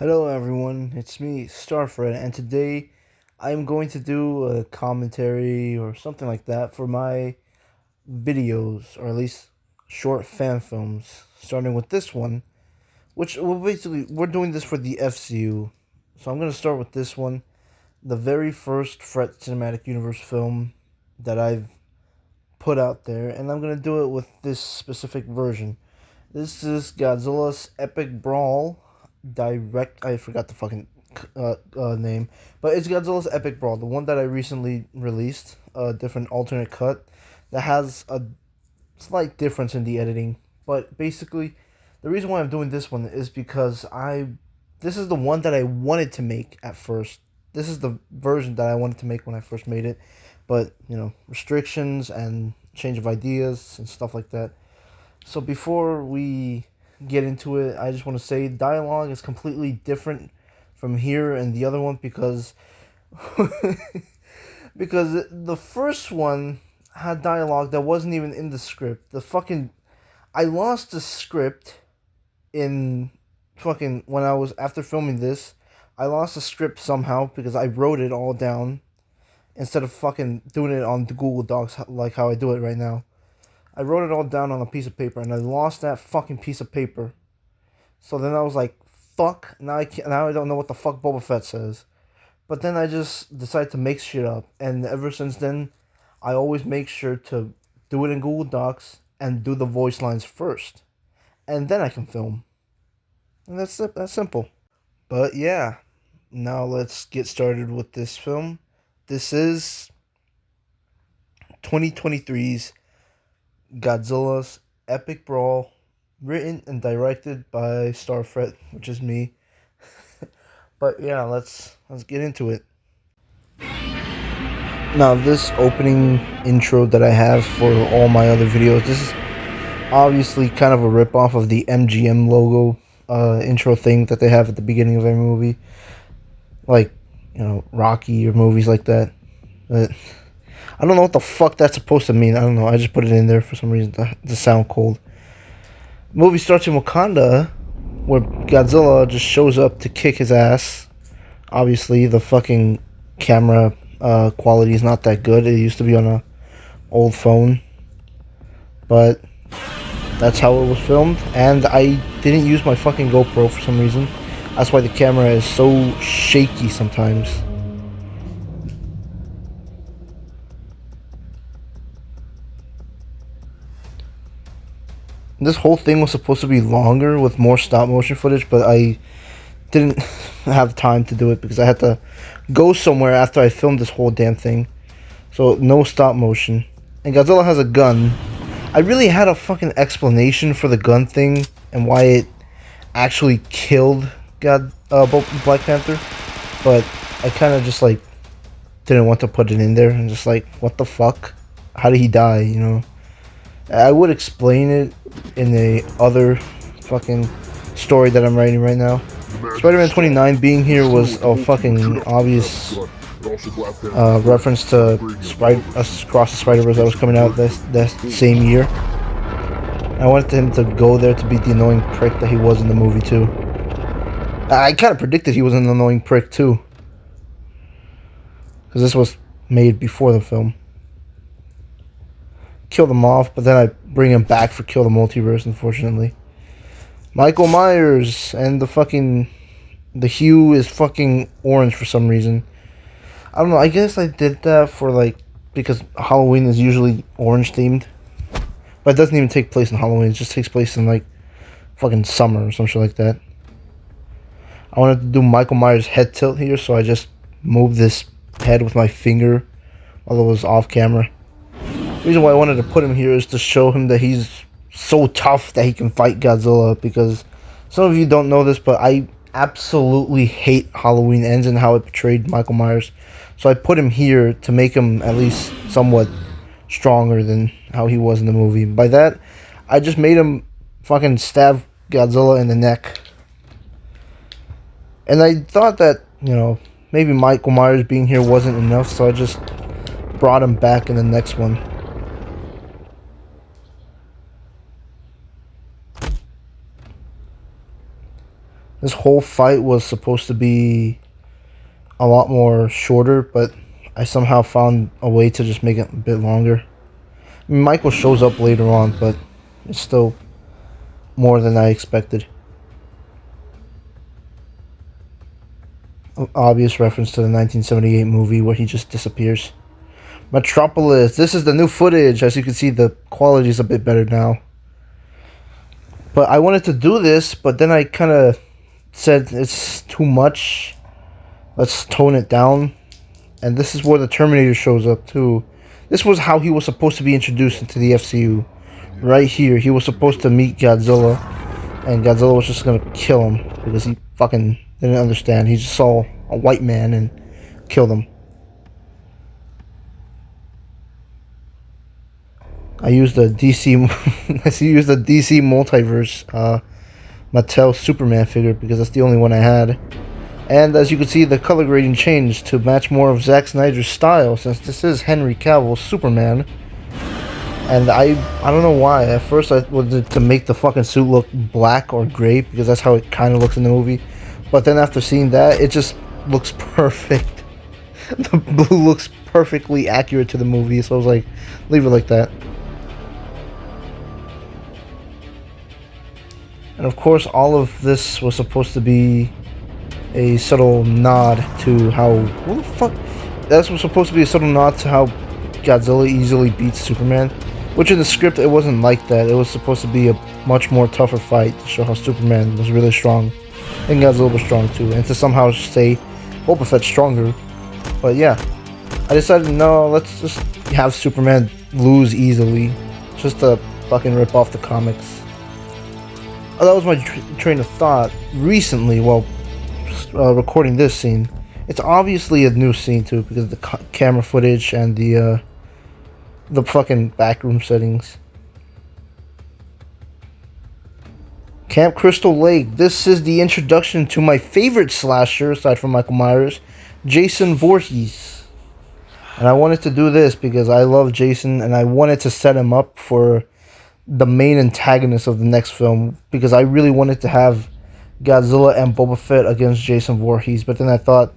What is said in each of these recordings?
Hello everyone, it's me, Starfred, and today I'm going to do a commentary or something like that for my videos, or at least short fan films, starting with this one, which well, basically we're doing this for the FCU. So I'm going to start with this one, the very first Fret Cinematic Universe film that I've put out there, and I'm going to do it with this specific version. This is Godzilla's Epic Brawl direct. I forgot the fucking name, but it's Godzilla's Epic Brawl, the one that I recently released, a different alternate cut that has a slight difference in the editing. But basically, the reason why I'm doing this one is because this is the one that I wanted to make at first. This is the version that I wanted to make when I first made it, but restrictions and change of ideas and stuff like that. So before we get into it, I just want to say dialogue is completely different from here and the other one because because the first one had dialogue that wasn't even in the script. I lost the script in fucking when I was after filming this. I lost the script somehow because I wrote it all down instead of fucking doing it on the Google Docs like how I do it right now. I wrote it all down on a piece of paper, and I lost that fucking piece of paper. So then I was like, "Fuck!" Now I don't know what the fuck Boba Fett says. But then I just decided to make shit up, and ever since then, I always make sure to do it in Google Docs and do the voice lines first, and then I can film. And that's it. That's simple. But yeah, now let's get started with this film. This is 2023's Godzilla's Epic Brawl, written and directed by Starfret, which is me. But yeah, let's get into it. Now, this opening intro that I have for all my other videos, this is obviously kind of a ripoff of the MGM logo intro thing that they have at the beginning of every movie, like Rocky or movies like that. But I don't know what the fuck that's supposed to mean. I don't know. I just put it in there for some reason to sound cold. The movie starts in Wakanda, where Godzilla just shows up to kick his ass. Obviously, the fucking camera quality is not that good. It used to be on a old phone, but that's how it was filmed. And I didn't use my fucking GoPro for some reason. That's why the camera is so shaky sometimes. This whole thing was supposed to be longer with more stop motion footage, but I didn't have time to do it because I had to go somewhere after I filmed this whole damn thing. So no stop motion. And Godzilla has a gun. I really had a fucking explanation for the gun thing and why it actually killed Black Panther, but I kind of just like didn't want to put it in there and just like, what the fuck? How did he die? I would explain it in a other fucking story that I'm writing right now. Spider-Man 29 being here was a fucking obvious reference to Across the Spider-Verse that was coming out that same year. I wanted him to go there to be the annoying prick that he was in the movie too. I kind of predicted he was an annoying prick too, because this was made before the film. Kill them off, but then I bring him back for Kill the Multiverse, unfortunately. Michael Myers, and the hue is fucking orange for some reason. I don't know, I guess I did that because Halloween is usually orange themed. But it doesn't even take place in Halloween, it just takes place in fucking summer or some shit like that. I wanted to do Michael Myers' head tilt here, so I just moved this head with my finger while it was off camera. The reason why I wanted to put him here is to show him that he's so tough that he can fight Godzilla, because some of you don't know this, but I absolutely hate Halloween Ends and how it portrayed Michael Myers. So I put him here to make him at least somewhat stronger than how he was in the movie. By that, I just made him fucking stab Godzilla in the neck. And I thought that, maybe Michael Myers being here wasn't enough, so I just brought him back in the next one. This whole fight was supposed to be a lot more shorter, but I somehow found a way to just make it a bit longer. I mean, Michael shows up later on, but it's still more than I expected. An obvious reference to the 1978 movie where he just disappears. Metropolis. This is the new footage. As you can see, the quality is a bit better now. But I wanted to do this, but then I kind of said it's too much. Let's tone it down. And this is where the Terminator shows up too. This was how he was supposed to be introduced into the FCU. Right here, he was supposed to meet Godzilla, and Godzilla was just gonna kill him because he fucking didn't understand. He just saw a white man and killed him. I used the DC multiverse Mattel Superman figure because that's the only one I had. And as you can see, the color grading changed to match more of Zack Snyder's style, since this is Henry Cavill's Superman. And I don't know why. At first I wanted to make the fucking suit look black or gray because that's how it kind of looks in the movie. But then after seeing that, it just looks perfect. The blue looks perfectly accurate to the movie, so I was like, leave it like that. And of course, all of this was supposed to be a subtle nod to how... What the fuck? That was supposed to be a subtle nod to how Godzilla easily beats Superman. Which in the script, it wasn't like that. It was supposed to be a much more tougher fight to show how Superman was really strong. And Godzilla was strong too. And to somehow say Boba Fett's stronger. But yeah. I decided, no, let's just have Superman lose easily. Just to fucking rip off the comics. Oh, that was my train of thought. Recently, while recording this scene, it's obviously a new scene too because of the camera footage and the fucking backroom settings. Camp Crystal Lake. This is the introduction to my favorite slasher aside from Michael Myers, Jason Voorhees. And I wanted to do this because I love Jason and I wanted to set him up for the main antagonist of the next film because I really wanted to have Godzilla and Boba Fett against Jason Voorhees, but then I thought,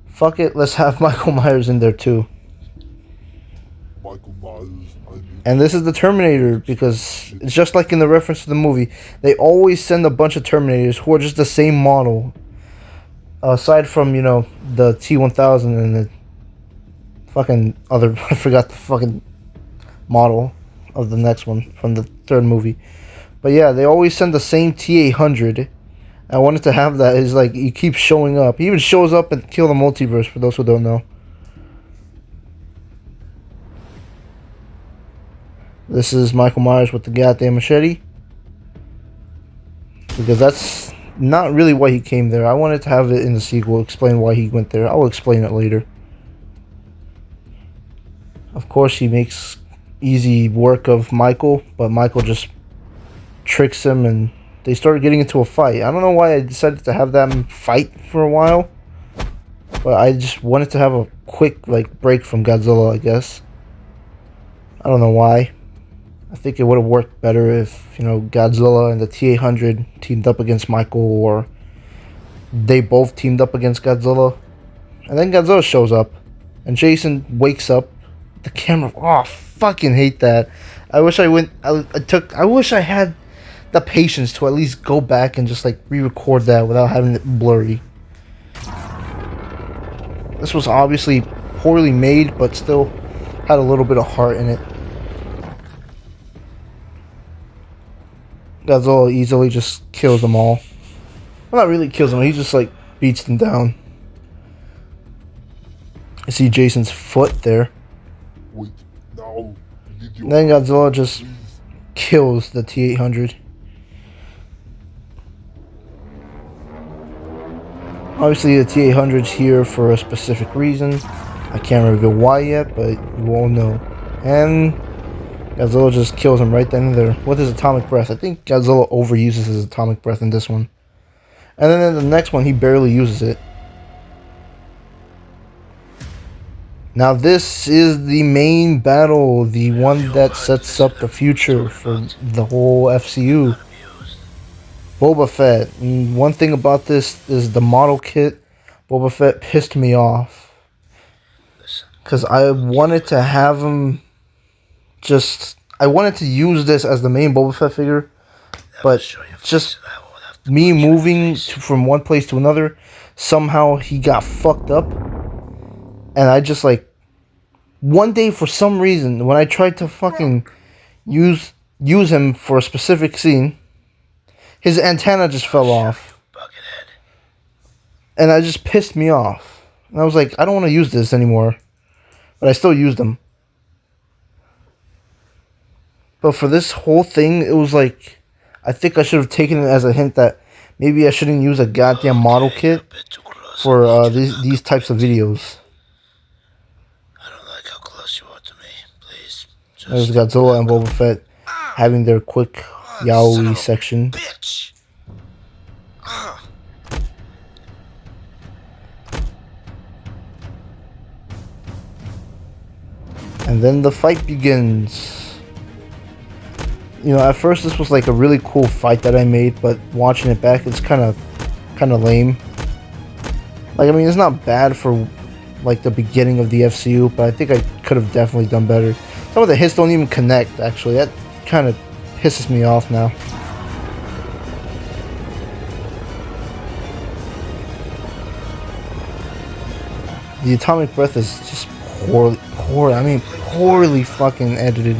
fuck it, let's have Michael Myers in there too. And this is the Terminator because it's just like in the reference to the movie. They always send a bunch of Terminators who are just the same model. Aside from, you know, the T-1000 and the fucking other... I forgot the fucking model of the next one from the third movie. But yeah, they always send the same T-800. I wanted to have that. It's like he keeps showing up. He even shows up and Kill the Multiverse, for those who don't know. This is Michael Myers with the goddamn machete. Because that's not really why he came there. I wanted to have it in the sequel, explain why he went there. I'll explain it later. Of course, he makes easy work of Michael, but Michael just tricks him and they started getting into a fight. I don't know why I decided to have them fight for a while, but I just wanted to have a quick break from Godzilla, I guess. I don't know why. I think it would have worked better if, you know, Godzilla and the T-800 teamed up against Michael, or they both teamed up against Godzilla. And then Godzilla shows up, and Jason wakes up. The camera, oh, fucking hate that. I wish I wish I had the patience to at least go back and just re-record that without having it blurry. This was obviously poorly made, but still had a little bit of heart in it. Godzilla easily just kills them all. Well, not really kills them, he just beats them down. I see Jason's foot there. Wait, now Then Godzilla just kills the T-800. Obviously the T-800's here for a specific reason. I can't reveal why yet, but you all know. And Godzilla just kills him right then and there with his atomic breath. I think Godzilla overuses his atomic breath in this one. And then in the next one, he barely uses it. Now this is the main battle, the one that sets up the future for the whole FCU. Boba Fett. One thing about this is the model kit. Boba Fett pissed me off because I wanted to have him. I wanted to use this as the main Boba Fett figure, but just me moving from one place to another, somehow he got fucked up, and I just like one day for some reason when I tried to fucking use him for a specific scene, his antenna just fell off, and I just pissed me off. And I was like, I don't want to use this anymore, but I still used him. But for this whole thing, it was like, I think I should have taken it as a hint that maybe I shouldn't use a goddamn model kit for these types of videos. I don't like how close you are to me. Please. There's Godzilla and Boba Fett having their quick yaoi section. Bitch. And then the fight begins. You know, at first this was like a really cool fight that I made, but watching it back, it's kind of lame. Like, I mean, it's not bad for like the beginning of the FCU, but I think I could have definitely done better. Some of the hits don't even connect, actually. That kind of pisses me off now. The atomic breath is just poorly fucking edited.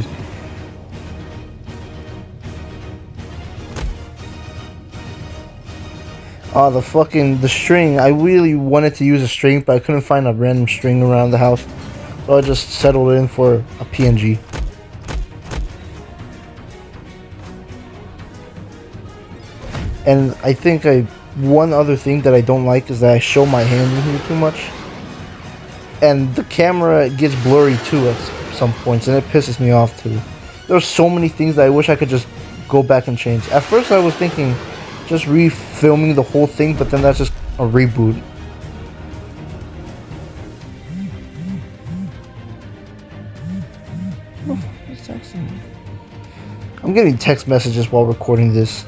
Oh, the string. I really wanted to use a string, but I couldn't find a random string around the house. So I just settled in for a PNG. And I think one other thing that I don't like is that I show my hand in here too much. And the camera gets blurry too at some points, and it pisses me off too. There's so many things that I wish I could just go back and change. At first I was thinking just refilming the whole thing, but then that's just a reboot. I'm getting text messages while recording this.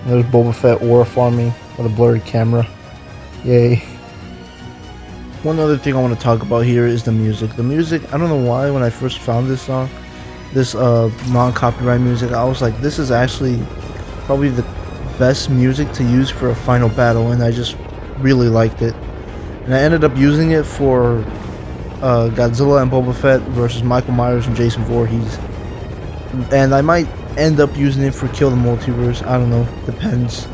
There's Boba Fett aura farming with a blurry camera. Yay. One other thing I want to talk about here is the music. The music, I don't know why when I first found this song, this non-copyright music, I was like, this is actually probably the best music to use for a final battle, and I just really liked it. And I ended up using it for Godzilla and Boba Fett versus Michael Myers and Jason Voorhees. And I might end up using it for Kill the Multiverse. I don't know. Depends.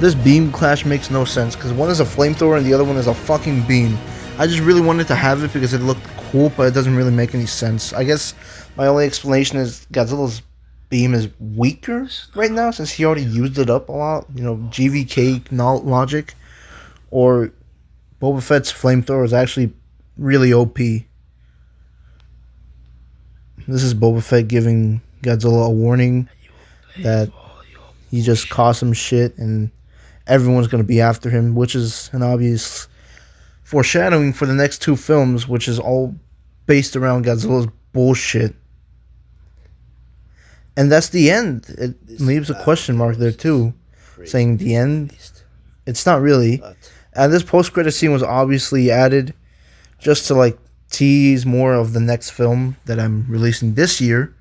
This beam clash makes no sense because one is a flamethrower and the other one is a fucking beam. I just really wanted to have it because it looked cool, but it doesn't really make any sense. I guess my only explanation is Godzilla's beam is weaker right now since he already used it up a lot. You know, GVK logic. Or Boba Fett's flamethrower is actually really OP. This is Boba Fett giving Godzilla a warning that he just caused some shit and everyone's going to be after him, which is an obvious foreshadowing for the next two films, which is all based around Godzilla's bullshit. And that's the end. It leaves a question mark there too, saying the end. It's not really. And this post-credit scene was obviously added just to like tease more of the next film that I'm releasing this year.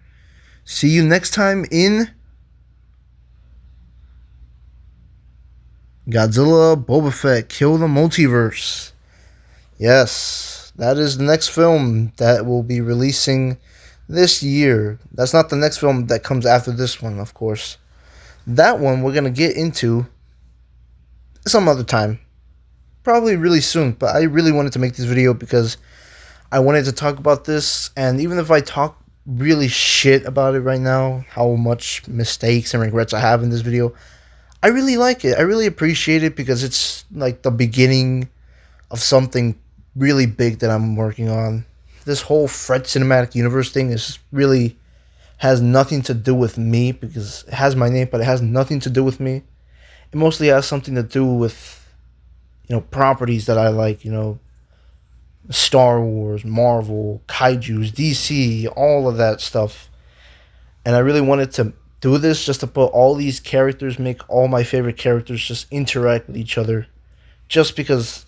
See you next time in Godzilla, Boba Fett, Kill the Multiverse. Yes, that is the next film that will be releasing this year. That's not the next film that comes after this one, of course. That one we're going to get into some other time. Probably really soon, but I really wanted to make this video because I wanted to talk about this, and even if I talk really shit about it right now, how much mistakes and regrets I have in this video, I really like it. I really appreciate it because it's like the beginning of something really big that I'm working on. This whole Fred Cinematic Universe thing is really has nothing to do with me because it has my name, but it has nothing to do with me. It mostly has something to do with, you know, properties that I like, you know, Star Wars, Marvel, Kaiju's, DC, all of that stuff. And I really wanted to do this just to put all these characters, make all my favorite characters just interact with each other. Just because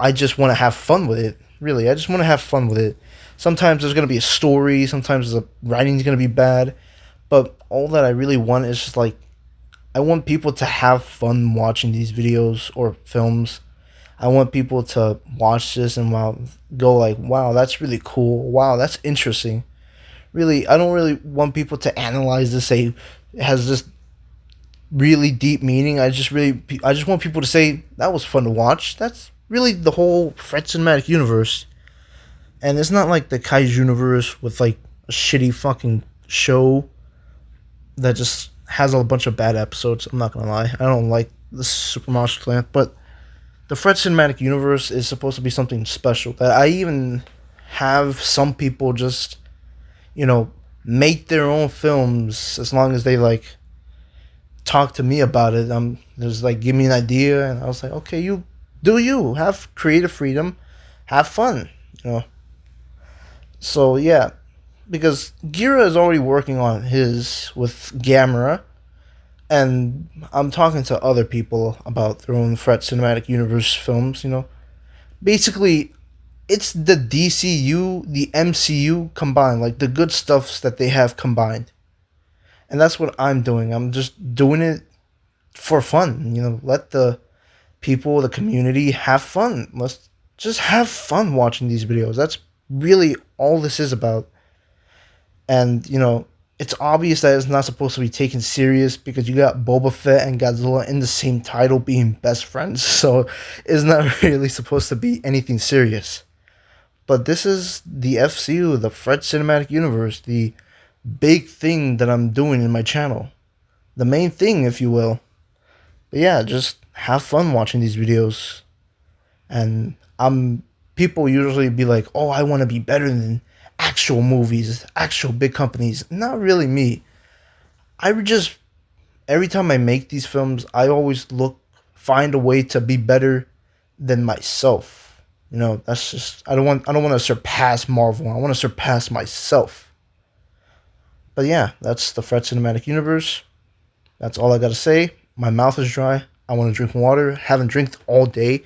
I just want to have fun with it. Really, I just want to have fun with it. Sometimes there's gonna be a story. Sometimes the writing's gonna be bad. But all that I really want is just like I want people to have fun watching these videos or films. I want people to watch this and go like, wow, that's really cool. Wow, that's interesting. Really, I don't really want people to analyze this, say it has this really deep meaning. I just want people to say that was fun to watch. That's really the whole Fred Cinematic Universe. And it's not like the Kaiju universe with like a shitty fucking show that just has a bunch of bad episodes. I'm not gonna lie. I don't like the Super Monster Plant, but the Fred Cinematic Universe is supposed to be something special. That I even have some people just, you know, make their own films as long as they like talk to me about it. There's like give me an idea, and I was like, okay, you have creative freedom, have fun, you know. So yeah, because Gira is already working on his with Gamera, and I'm talking to other people about their own Fred Cinematic Universe films. You know, basically, it's the DCU, the MCU combined, like the good stuffs that they have combined, and that's what I'm doing. I'm just doing it for fun. You know, let the people, the community, have fun. Let's just have fun watching these videos. That's really all this is about. And, you know, it's obvious that it's not supposed to be taken serious because you got Boba Fett and Godzilla in the same title being best friends. So it's not really supposed to be anything serious. But this is the FCU, the Fred Cinematic Universe, the big thing that I'm doing in my channel. The main thing, if you will. But yeah, just have fun watching these videos. And people usually be like, oh, I want to be better than actual movies, actual big companies. Not really me. I would just every time I make these films, I always find a way to be better than myself. You know, that's just I don't want to surpass Marvel. I want to surpass myself. But yeah, that's the Fred Cinematic Universe. That's all I gotta say. My mouth is dry. I want to drink water. Haven't drank all day.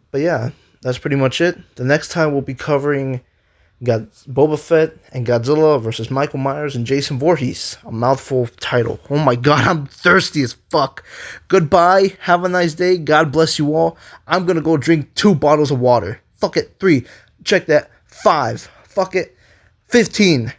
But yeah, that's pretty much it. The next time we'll be covering Boba Fett and Godzilla versus Michael Myers and Jason Voorhees. A mouthful title. Oh my god, I'm thirsty as fuck. Goodbye. Have a nice day. God bless you all. I'm gonna go drink 2 bottles of water. Fuck it. 3. Check that. 5. Fuck it. 15.